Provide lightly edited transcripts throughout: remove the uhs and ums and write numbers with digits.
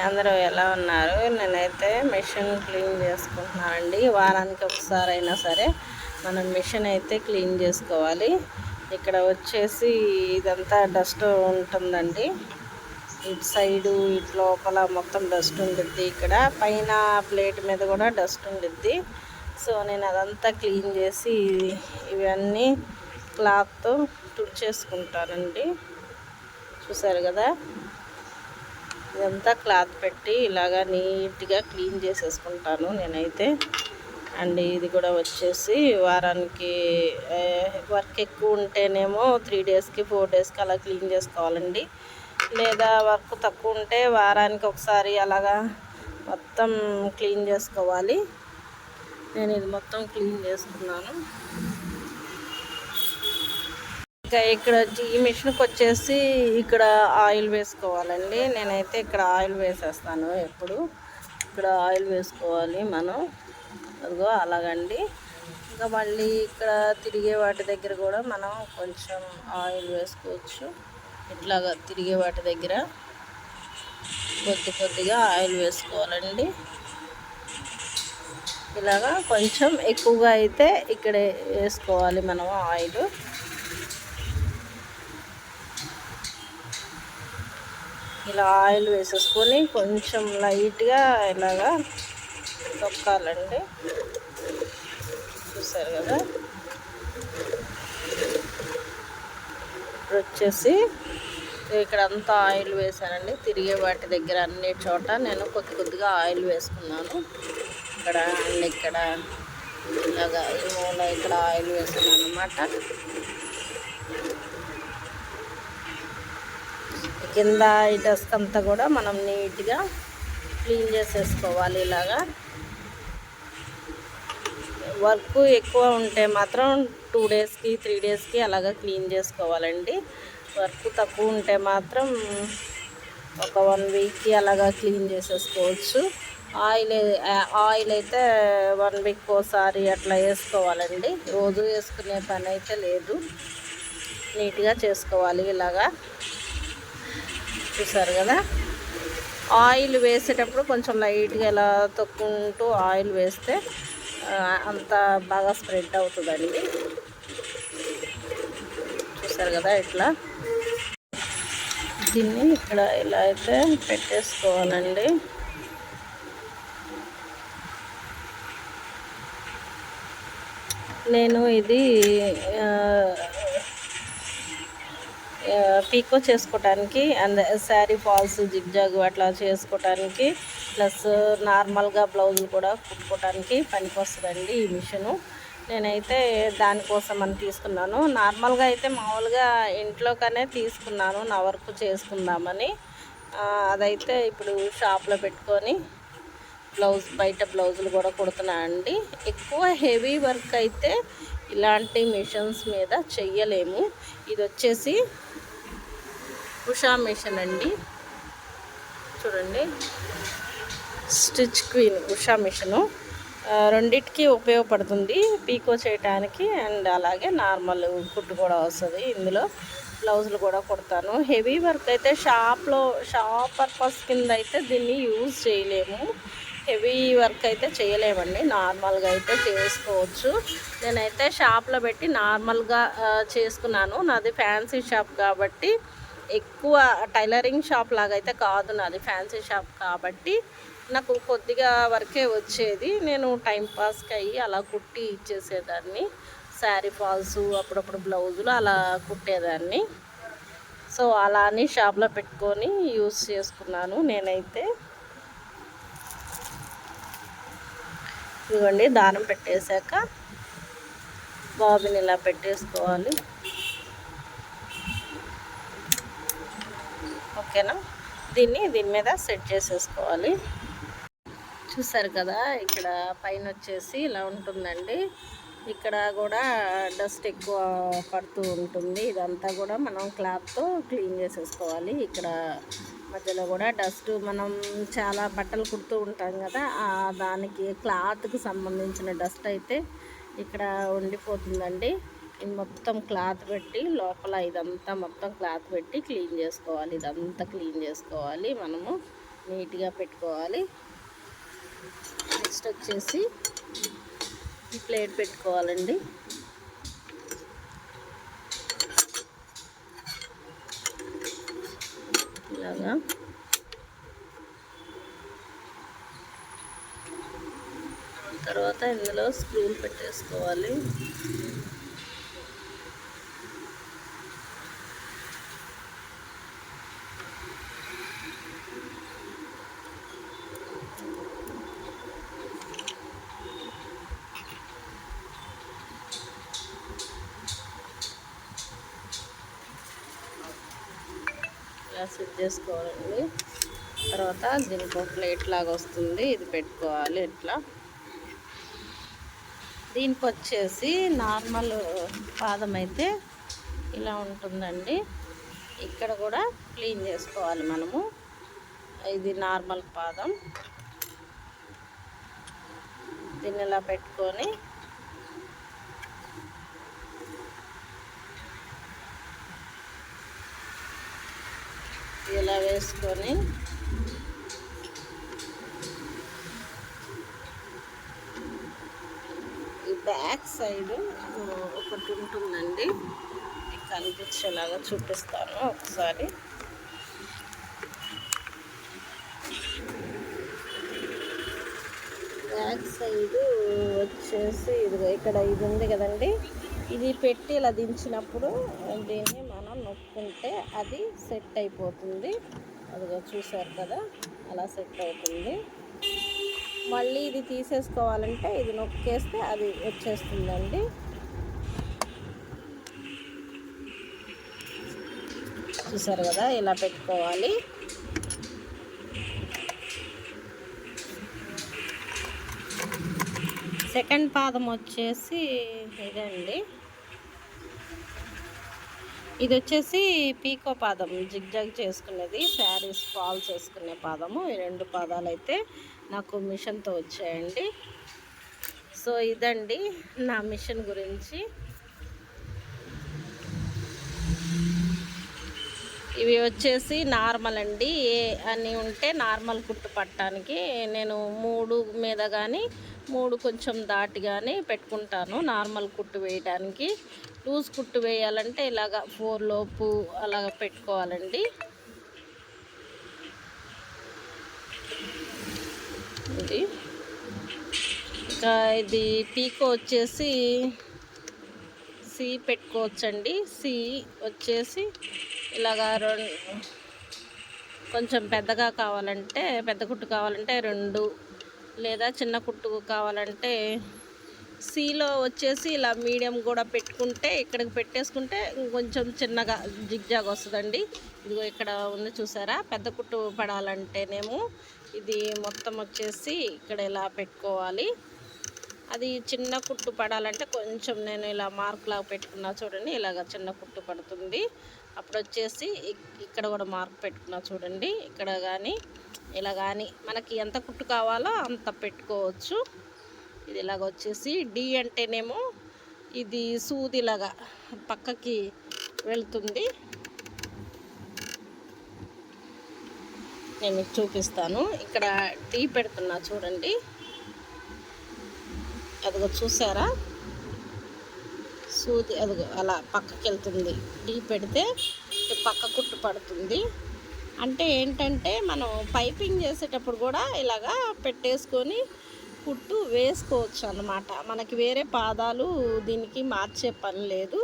అందరూ ఎలా ఉన్నారు? నేనైతే మిషన్ క్లీన్ చేసుకుంటున్నానండి. వారానికి ఒకసారి అయినా సరే మనం మిషన్ అయితే క్లీన్ చేసుకోవాలి. ఇక్కడ వచ్చేసి ఇదంతా డస్ట్ ఉంటుందండి. ఇటు సైడు ఇటు లోపల మొత్తం డస్ట్ ఉండిద్ది. ఇక్కడ పైన ప్లేట్ మీద కూడా డస్ట్ ఉండిద్ది. సో నేను అదంతా క్లీన్ చేసి ఇవన్నీ క్లాత్తో తుడిచేసుకుంటానండి. చూసారు కదా, ఇదంతా క్లాత్ పెట్టి ఇలాగా నీట్గా క్లీన్ చేసేసుకుంటాను నేనైతే. అండ్ ఇది కూడా వచ్చేసి వారానికి వర్క్ ఎక్కువ ఉంటేనేమో 3 డేస్కి 4 డేస్కి అలా క్లీన్ చేసుకోవాలండి. లేదా వర్క్ తక్కువ ఉంటే వారానికి ఒకసారి అలాగా మొత్తం క్లీన్ చేసుకోవాలి. నేను ఇది మొత్తం క్లీన్ చేసుకున్నాను. ఇక్కడ ఈ మిషన్కి వచ్చేసి ఇక్కడ ఆయిల్ వేసుకోవాలండి. నేనైతే ఇక్కడ ఆయిల్ వేసేస్తాను ఎప్పుడు. ఇక్కడ ఆయిల్ వేసుకోవాలి మనం, అదిగో అలాగండి. ఇంకా మళ్ళీ ఇక్కడ తిరిగే వాటి దగ్గర కూడా మనం కొంచెం ఆయిల్ వేసుకోవచ్చు. ఇట్లాగా తిరిగే వాటి దగ్గర కొద్దిగా ఆయిల్ వేసుకోవాలండి. ఇలాగా కొంచెం ఎక్కువగా అయితే ఇక్కడే వేసుకోవాలి మనం ఆయిల్. ఇలా ఆయిల్ వేసేసుకొని కొంచెం లైట్గా ఇలాగా తొక్కాలండి. చూసారు కదా, ఇప్పుడు వచ్చేసి ఇక్కడ అంతా ఆయిల్ వేసానండి. తిరిగే వాటి దగ్గర అన్ని చోట నేను కొద్దిగా ఆయిల్ వేసుకున్నాను. ఇక్కడ అండ్ ఇక్కడ ఇలాగా ఈ మూల ఇక్కడ ఆయిల్ వేసాను అన్నమాట. కింద ఈ డస్ట్ అంతా కూడా మనం నీట్గా క్లీన్ చేసేసుకోవాలి. ఇలాగా వర్క్ ఎక్కువ ఉంటే మాత్రం 2 డేస్కి 3 డేస్కి అలాగా క్లీన్ చేసుకోవాలండి. వర్క్ తక్కువ ఉంటే మాత్రం ఒక 1 వీక్కి అలాగా క్లీన్ చేసేసుకోవచ్చు. ఆయిల్ అయితే 1 వీక్ ఒకసారి అట్లా వేసుకోవాలండి. రోజు వేసుకునే పని అయితే లేదు, నీట్గా చేసుకోవాలి. ఇలాగా చూసారు కదా, ఆయిల్ వేసేటప్పుడు కొంచెం లైట్గా ఇలా తొక్కుంటూ ఆయిల్ వేస్తే అంత బాగా స్ప్రెడ్ అవుతుందండి. చూసారు కదా, ఇట్లా దీన్ని ఇక్కడ ఇలా అయితే పెట్టేసుకోవాలండి. నేను ఇది పీకో చేసుకోవటానికి అండ్ శారీ ఫాల్స్ జిగ్జాగ్ అట్లా చేసుకోవటానికి ప్లస్ నార్మల్గా బ్లౌజులు కూడా కుట్టుకోవటానికి పనికి వస్తుందండి ఈ మిషను. నేనైతే దానికోసం అని తీసుకున్నాను. నార్మల్గా అయితే మామూలుగా ఇంట్లోకనే తీసుకున్నాను నా వర్క్ చేసుకుందామని. అదైతే ఇప్పుడు షాప్లో పెట్టుకొని బయట బ్లౌజులు కూడా కుడుతున్నానండి. ఎక్కువ హెవీ వర్క్ అయితే ఇలాంటి మిషన్స్ మీద చెయ్యలేము. ఇది వచ్చేసి ఉషా మిషన్ అండి. చూడండి, స్టిచ్ క్వీన్ ఉషా మిషను. రెండిటికి ఉపయోగపడుతుంది, పీకో చేయడానికి అండ్ అలాగే నార్మల్ కుట్టు కూడా వస్తుంది. ఇందులో బ్లౌజులు కూడా కుడతాను. హెవీ వర్క్ అయితే షాప్ పర్పస్ కింద అయితే దీన్ని యూజ్ చేయలేము. హెవీ వర్క్ అయితే చేయలేమండి, నార్మల్గా అయితే చేసుకోవచ్చు. నేనైతే షాప్లో పెట్టి నార్మల్గా చేసుకున్నాను. నాది ఫ్యాన్సీ షాప్ కాబట్టి, ఎక్కువ టైలరింగ్ షాప్ లాగా అయితే కాదు నాది, ఫ్యాన్సీ షాప్ కాబట్టి నాకు కొద్దిగా వర్కే వచ్చేది. నేను టైంపాస్కి అయ్యి అలా కుట్టి ఇచ్చేసేదాన్ని. శారీ ఫాల్స్, అప్పుడప్పుడు బ్లౌజులు అలా కుట్టేదాన్ని. సో అలా అని షాప్లో పెట్టుకొని యూస్ చేసుకున్నాను నేనైతే. ఇదిగోండి, దారం పెట్టేశాక బాబిని ఇలా పెట్టేసుకోవాలి. ఓకేనా, దీని మీద సెట్ చేసేసుకోవాలి. చూసారు కదా, ఇక్కడ పైన వచ్చేసి ఇలా ఉంటుందండి. ఇక్కడ కూడా డస్ట్ ఎక్కువ పడుతూ ఉంటుంది. ఇదంతా కూడా మనం క్లాత్తో క్లీన్ చేసేసుకోవాలి. ఇక్కడ మధ్యలో కూడా డస్ట్, మనం చాలా బట్టలు కుడుతూ ఉంటాం కదా, దానికి క్లాత్కి సంబంధించిన డస్ట్ అయితే ఇక్కడ ఉండిపోతుందండి. ఇది మొత్తం క్లాత్ పెట్టి లోపల ఇదంతా మొత్తం క్లాత్ పెట్టి క్లీన్ చేసుకోవాలి. ఇదంతా క్లీన్ చేసుకోవాలి మనము. నీట్గా పెట్టుకోవాలి. నెక్స్ట్ వచ్చేసి ఈ ప్లేట్ పెట్టుకోవాలండి. ఇలాగా తర్వాత ఇందులో స్క్రూలు పెట్టేసుకోవాలి. ఇలా సెట్ చేసుకోవాలండి. తర్వాత దీనికి ఒక ప్లేట్ లాగా వస్తుంది, ఇది పెట్టుకోవాలి. ఇట్లా దీనికి వచ్చేసి నార్మల్ పాదం అయితే ఇలా ఉంటుందండి. ఇక్కడ కూడా క్లీన్ చేసుకోవాలి మనము. ఇది నార్మల్ పాదం. దీన్ని ఇలా పెట్టుకొని ఇలా వేసుకొని ఈ బ్యాక్ సైడ్ ఒకటి ఉంటుందండి, కనిపించేలాగా చూపిస్తాను ఒకసారి. బ్యాక్ సైడ్ వచ్చేసి ఇదిగో ఇక్కడ ఇది ఉంది కదండి, ఇది పెట్టి ఇలా దించినప్పుడు దీన్ని మనం నొక్కుంటే అది సెట్ అయిపోతుంది. అదిగో చూసారు కదా, అలా సెట్ అవుతుంది. మళ్ళీ ఇది తీసేసుకోవాలంటే ఇది నొక్కేస్తే అది వచ్చేస్తుందండి. చూసారు కదా, ఇలా పెట్టుకోవాలి. సెకండ్ పాదం వచ్చేసి ఇదండి. ఇది వచ్చేసి పీకో పాదం, జిగ్జాగ్ చేసుకునేది, శారీస్ ఫాల్స్ వేసుకునే పాదము. ఈ రెండు పాదాలు అయితే నాకు మిషన్తో వచ్చాయండి. సో ఇదండి నా మిషన్ గురించి. ఇవి వచ్చేసి నార్మల్ అండి. ఏ అని ఉంటే నార్మల్ కుట్టు పట్టడానికి నేను 3 మీద కానీ 3 కొంచెం దాటి కానీ పెట్టుకుంటాను నార్మల్ కుట్టు వేయడానికి. లూజ్ కుట్టు వేయాలంటే ఇలాగ 4 లోపు అలాగ పెట్టుకోవాలండి. ఇది ఇంకా ఇది పీకో వచ్చేసి సి పెట్టుకోవచ్చండి. సి వచ్చేసి ఇలాగా కొంచెం పెద్దగా కావాలంటే, పెద్ద కుట్టు కావాలంటే 2, లేదా చిన్న కుట్టు కావాలంటే సిలో వచ్చేసి ఇలా మీడియం కూడా పెట్టుకుంటే, ఇక్కడికి పెట్టేసుకుంటే కొంచెం చిన్నగా జిగ్జాగ్ వస్తుందండి. ఇదిగో ఇక్కడ ఉంది చూసారా, పెద్ద కుట్టు పడాలంటేనేమో ఇది మొత్తం వచ్చేసి ఇక్కడ ఇలా పెట్టుకోవాలి. అది చిన్న కుట్టు పడాలంటే కొంచెం నేను ఇలా మార్క్లాగా పెట్టుకున్నా చూడండి, ఇలాగ చిన్న కుట్టు పడుతుంది. అప్పుడు వచ్చేసి ఇక్కడ కూడా మార్క్ పెట్టుకున్నా చూడండి, ఇక్కడ కానీ ఇలా కానీ మనకి ఎంత కుట్టు కావాలో అంత పెట్టుకోవచ్చు. ఇది ఇలాగ వచ్చేసి డి అంటేనేమో ఇది సూదిలాగా పక్కకి వెళ్తుంది. నేను మీకు చూపిస్తాను. ఇక్కడ డి పెడుతున్నా చూడండి, అదిగో చూసారా, సూది అదిగో అలా పక్కకి వెళ్తుంది. డి పెడితే పక్క కుట్టు పడుతుంది. అంటే ఏంటంటే మనం పైపింగ్ చేసేటప్పుడు కూడా ఇలాగా పెట్టేసుకొని కుట్టు వేసుకోవచ్చు అన్నమాట. మనకి వేరే పాదాలు దీనికి మార్చే పని లేదు.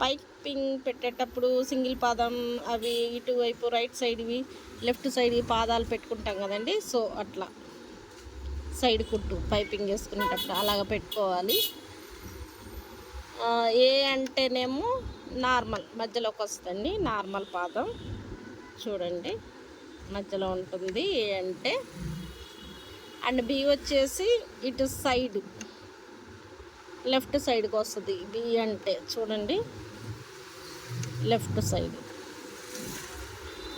పైపింగ్ పెట్టేటప్పుడు సింగిల్ పాదం అవి ఇటువైపు రైట్ సైడ్వి లెఫ్ట్ సైడ్ పాదాలు పెట్టుకుంటాం కదండి. సో అట్లా సైడ్ కుట్టు పైపింగ్ చేసుకునేటప్పుడు అలాగ పెట్టుకోవాలి. ఏ అంటేనేమో నార్మల్ మధ్యలోకి వస్తుంది, నార్మల్ పాదం చూడండి మధ్యలో ఉంటుంది ఏ అంటే. అండ్ బి వచ్చేసి ఇటు సైడ్ లెఫ్ట్ సైడ్కి వస్తుంది. బి అంటే చూడండి లెఫ్ట్ సైడ్.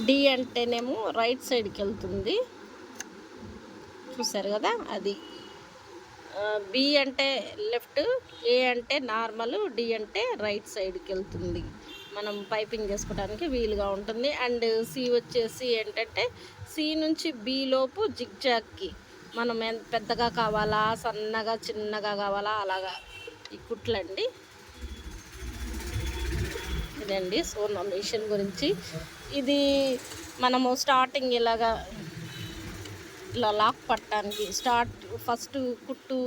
డి అంటేనేమో రైట్ సైడ్కి వెళ్తుంది, చూసారు కదా అది. బి అంటే లెఫ్ట్, ఏ అంటే నార్మల్, డి అంటే రైట్ సైడ్కి వెళ్తుంది. మనం పైపింగ్ చేసుకోవడానికి వీలుగా ఉంటుంది. అండ్ సి వచ్చేసి ఏంటంటే సి నుంచి బి లోపు జిగ్జాగ్కి మనం పెద్దగా కావాలా, సన్నగా, చిన్నగా కావాలా, అలాగా ఈ కుట్లండి. ఇదండి సో నా మిషన్ గురించి. ఇది మనము స్టార్టింగ్ ఇలా లాక్ పట్టడానికి ఫస్ట్ కుట్టు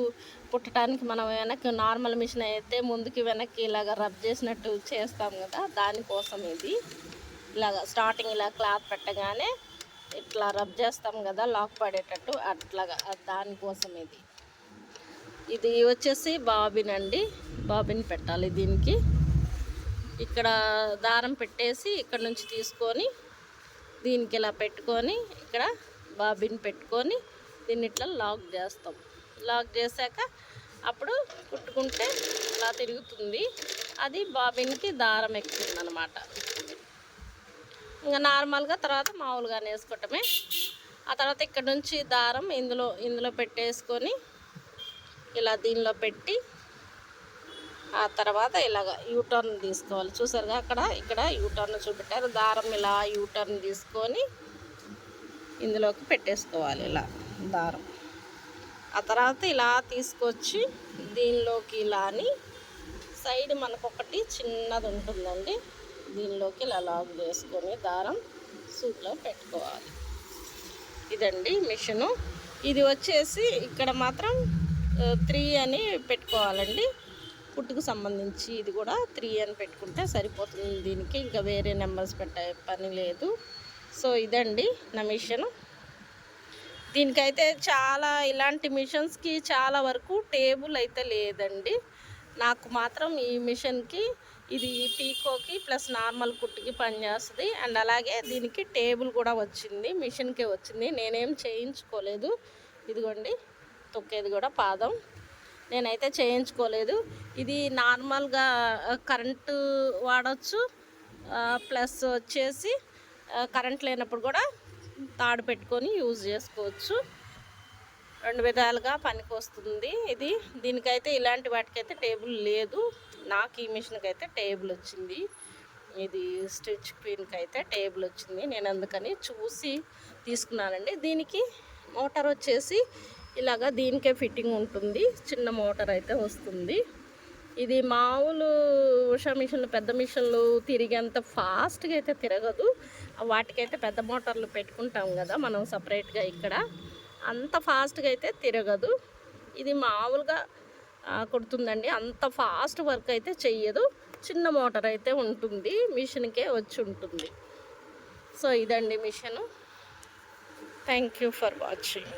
కుట్టడానికి మనం వెనక్కి నార్మల్ మిషన్ అయితే ముందుకి వెనక్కి ఇలాగ రబ్ చేసినట్టు చేస్తాం కదా, దానికోసం ఇది. స్టార్టింగ్ ఇలా క్లాత్ పెట్టగానే ఇట్లా రబ్ చేస్తాం కదా లాక్ పడేటట్టు, అట్లాగా దానికోసం ఇది వచ్చేసి బాబిన్ అండి. బాబిన్ పెట్టాలి దీనికి. ఇక్కడ దారం పెట్టేసి ఇక్కడ నుంచి తీసుకొని దీనికి ఇలా పెట్టుకొని ఇక్కడ బాబిన్ పెట్టుకొని దీన్ని ఇట్లా లాక్ చేస్తాం. లాక్ చేశాక అప్పుడు కుట్టుకుంటే ఇలా తిరుగుతుంది. అది బాబిన్కి దారం ఎక్కుతుంది అన్నమాట. ఇంకా నార్మల్గా తర్వాత మామూలుగా వేసుకోవటమే. ఆ తర్వాత ఇక్కడ నుంచి దారం ఇందులో పెట్టేసుకొని ఇలా దీనిలో పెట్టి ఆ తర్వాత ఇలాగ యూటర్న్ తీసుకోవాలి. చూసారుగా ఇక్కడ యూటర్న్ చూపెట్టారు. దారం ఇలా యూటర్న్ తీసుకొని ఇందులోకి పెట్టేసుకోవాలి ఇలా దారం. ఆ తర్వాత ఇలా తీసుకొచ్చి దీనిలోకి ఇలా అని సైడ్ మనకొకటి చిన్నది ఉంటుందండి, దీనిలోకి ఇలా లాక్ చేసుకొని దారం సూట్లో పెట్టుకోవాలి. ఇదండి మిషను. ఇది వచ్చేసి ఇక్కడ మాత్రం 3 అని పెట్టుకోవాలండి. కుట్టుకు సంబంధించి ఇది కూడా 3 అని పెట్టుకుంటే సరిపోతుంది. దీనికి ఇంకా వేరే నెంబర్స్ పెట్టే పని లేదు. సో ఇదండి నా మిషను. దీనికైతే ఇలాంటి మిషన్స్కి చాలా వరకు టేబుల్ అయితే లేదండి. నాకు మాత్రం ఈ మిషన్కి ఇది పీకోకి ప్లస్ నార్మల్ కుట్టుకి పనిచేస్తుంది. అండ్ అలాగే దీనికి టేబుల్ కూడా వచ్చింది, మిషన్కే వచ్చింది. నేనేం చేయించుకోలేదు. ఇదిగోండి తొక్కేది కూడా పాదం నేనైతే చేయించుకోలేదు. ఇది నార్మల్గా కరెంటు వాడచ్చు, ప్లస్ వచ్చేసి కరెంట్ లేనప్పుడు కూడా తాడు పెట్టుకొని యూజ్ చేసుకోవచ్చు. 2 విధాలుగా పనికి వస్తుంది ఇది. దీనికైతే ఇలాంటి వాటికైతే టేబుల్ లేదు. నాకు ఈ మిషన్కి అయితే టేబుల్ వచ్చింది. ఇది స్టిచ్ క్వీన్కి అయితే టేబుల్ వచ్చింది. నేను అందుకని చూసి తీసుకున్నానండి. దీనికి మోటార్ వచ్చేసి ఇలాగా దీనికే ఫిట్టింగ్ ఉంటుంది. చిన్న మోటార్ అయితే వస్తుంది. ఇది మామూలు ఉషా మిషన్లు, పెద్ద మిషన్లు తిరిగేంత ఫాస్ట్గా అయితే తిరగదు. వాటికైతే పెద్ద మోటార్లు పెట్టుకుంటాం కదా మనం సపరేట్గా, ఇక్కడ అంత ఫాస్ట్గా అయితే తిరగదు. ఇది మామూలుగా కుడుతుందండి, అంత ఫాస్ట్ వర్క్ అయితే చెయ్యదు. చిన్న మోటార్ అయితే ఉంటుంది, మిషన్కే వచ్చి ఉంటుంది. సో ఇదండి machine. Thank you for watching.